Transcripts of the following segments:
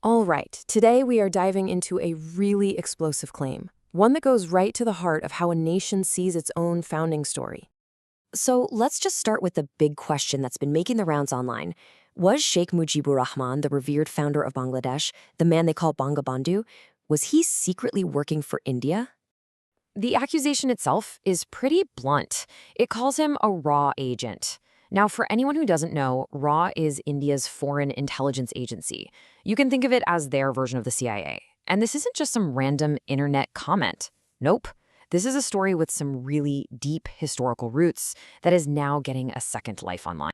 All right, today we are diving into a really explosive claim, one that goes right to the heart of how a nation sees its own founding story. So let's just start with the big question that's been making the rounds online. Was Sheikh Mujibur Rahman, the revered founder of Bangladesh, the man they call Bangabandhu, was he secretly working for India? The accusation itself is pretty blunt. It calls him a raw agent. Now, for anyone who doesn't know, RAW is India's foreign intelligence agency. You can think of it as their version of the CIA. And this isn't just some random internet comment. Nope. This is a story with some really deep historical roots that is now getting a second life online.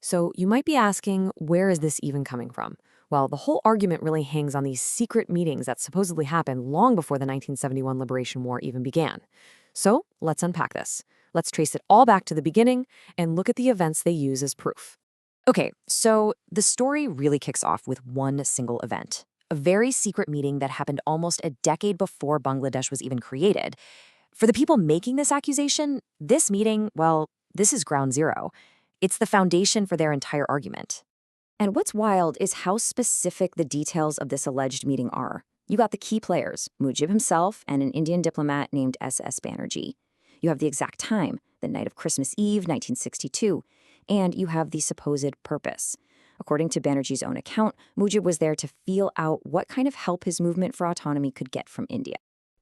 So you might be asking, where is this even coming from? Well, the whole argument really hangs on these secret meetings that supposedly happened long before the 1971 Liberation War even began. So let's unpack this. Let's trace it all back to the beginning and look at the events they use as proof. Okay, so the story really kicks off with one single event, a very secret meeting that happened almost a decade before Bangladesh was even created. For the people making this accusation, this meeting, well, this is ground zero. It's the foundation for their entire argument. And what's wild is how specific the details of this alleged meeting are. You got the key players, Mujib himself and an Indian diplomat named S.S. Banerjee. You have the exact time, the night of Christmas Eve, 1962, and you have the supposed purpose. According to Banerjee's own account, Mujib was there to feel out what kind of help his movement for autonomy could get from India.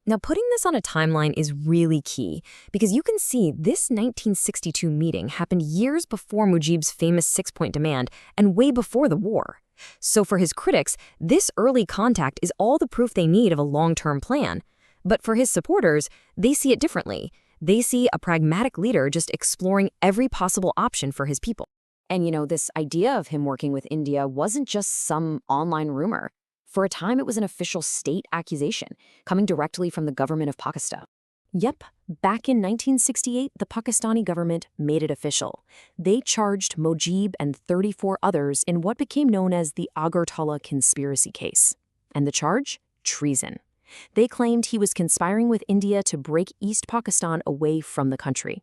Now, putting this on a timeline is really key because you can see this 1962 meeting happened years before Mujib's famous six-point demand and way before the war. So for his critics, this early contact is all the proof they need of a long-term plan. But for his supporters, they see it differently. They see a pragmatic leader just exploring every possible option for his people. And this idea of him working with India wasn't just some online rumor. For a time, it was an official state accusation, coming directly from the government of Pakistan. Yep, back in 1968, the Pakistani government made it official. They charged Mujib and 34 others in what became known as the Agartala conspiracy case. And the charge? Treason. They claimed he was conspiring with India to break East Pakistan away from the country.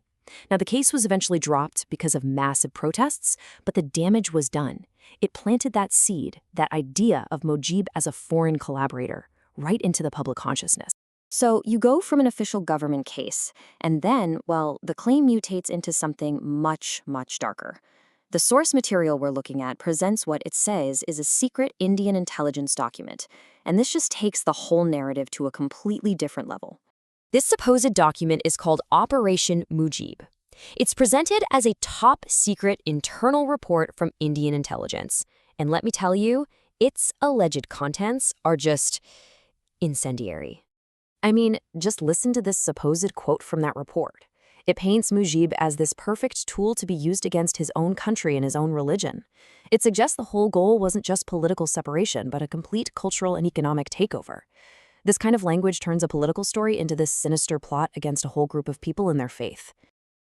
Now, the case was eventually dropped because of massive protests, but the damage was done. It planted that seed, that idea of Mujib as a foreign collaborator, right into the public consciousness. So you go from an official government case, and then, well, the claim mutates into something much, much darker. The source material we're looking at presents what it says is a secret Indian intelligence document, and this just takes the whole narrative to a completely different level. This supposed document is called Operation Mujib. It's presented as a top-secret internal report from Indian intelligence. And let me tell you, its alleged contents are just incendiary. I mean, just listen to this supposed quote from that report. It paints Mujib as this perfect tool to be used against his own country and his own religion. It suggests the whole goal wasn't just political separation, but a complete cultural and economic takeover. This kind of language turns a political story into this sinister plot against a whole group of people in their faith.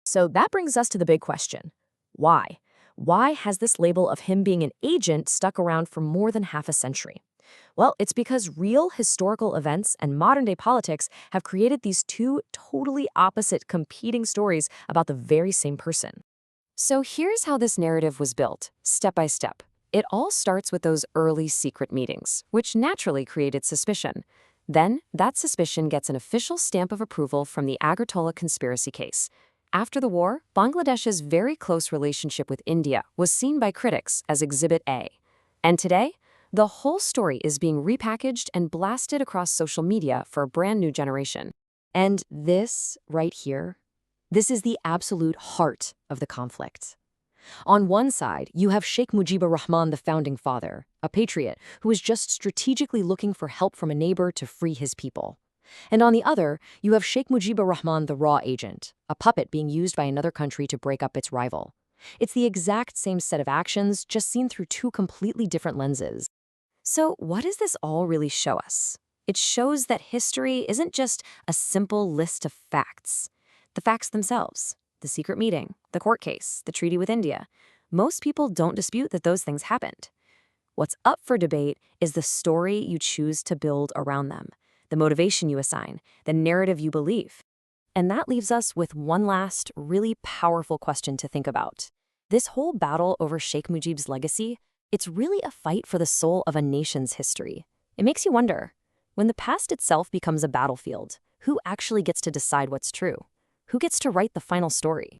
So that brings us to the big question. Why? Why has this label of him being an agent stuck around for more than half a century? Well, it's because real historical events and modern-day politics have created these two totally opposite competing stories about the very same person. So here's how this narrative was built, step by step. It all starts with those early secret meetings, which naturally created suspicion. Then, that suspicion gets an official stamp of approval from the Agartala conspiracy case. After the war, Bangladesh's very close relationship with India was seen by critics as Exhibit A. And today, the whole story is being repackaged and blasted across social media for a brand new generation. And this, right here, this is the absolute heart of the conflict. On one side, you have Sheikh Mujibur Rahman, the founding father, a patriot who is just strategically looking for help from a neighbor to free his people. And on the other, you have Sheikh Mujibur Rahman, the raw agent, a puppet being used by another country to break up its rival. It's the exact same set of actions, just seen through two completely different lenses. So what does this all really show us? It shows that history isn't just a simple list of facts. The facts themselves. The secret meeting, the court case, the treaty with India. Most people don't dispute that those things happened. What's up for debate is the story you choose to build around them, the motivation you assign, the narrative you believe. And that leaves us with one last, really powerful question to think about. This whole battle over Sheikh Mujib's legacy, It's really a fight for the soul of a nation's history. It makes you wonder, when the past itself becomes a battlefield, who actually gets to decide what's true? Who gets to write the final story?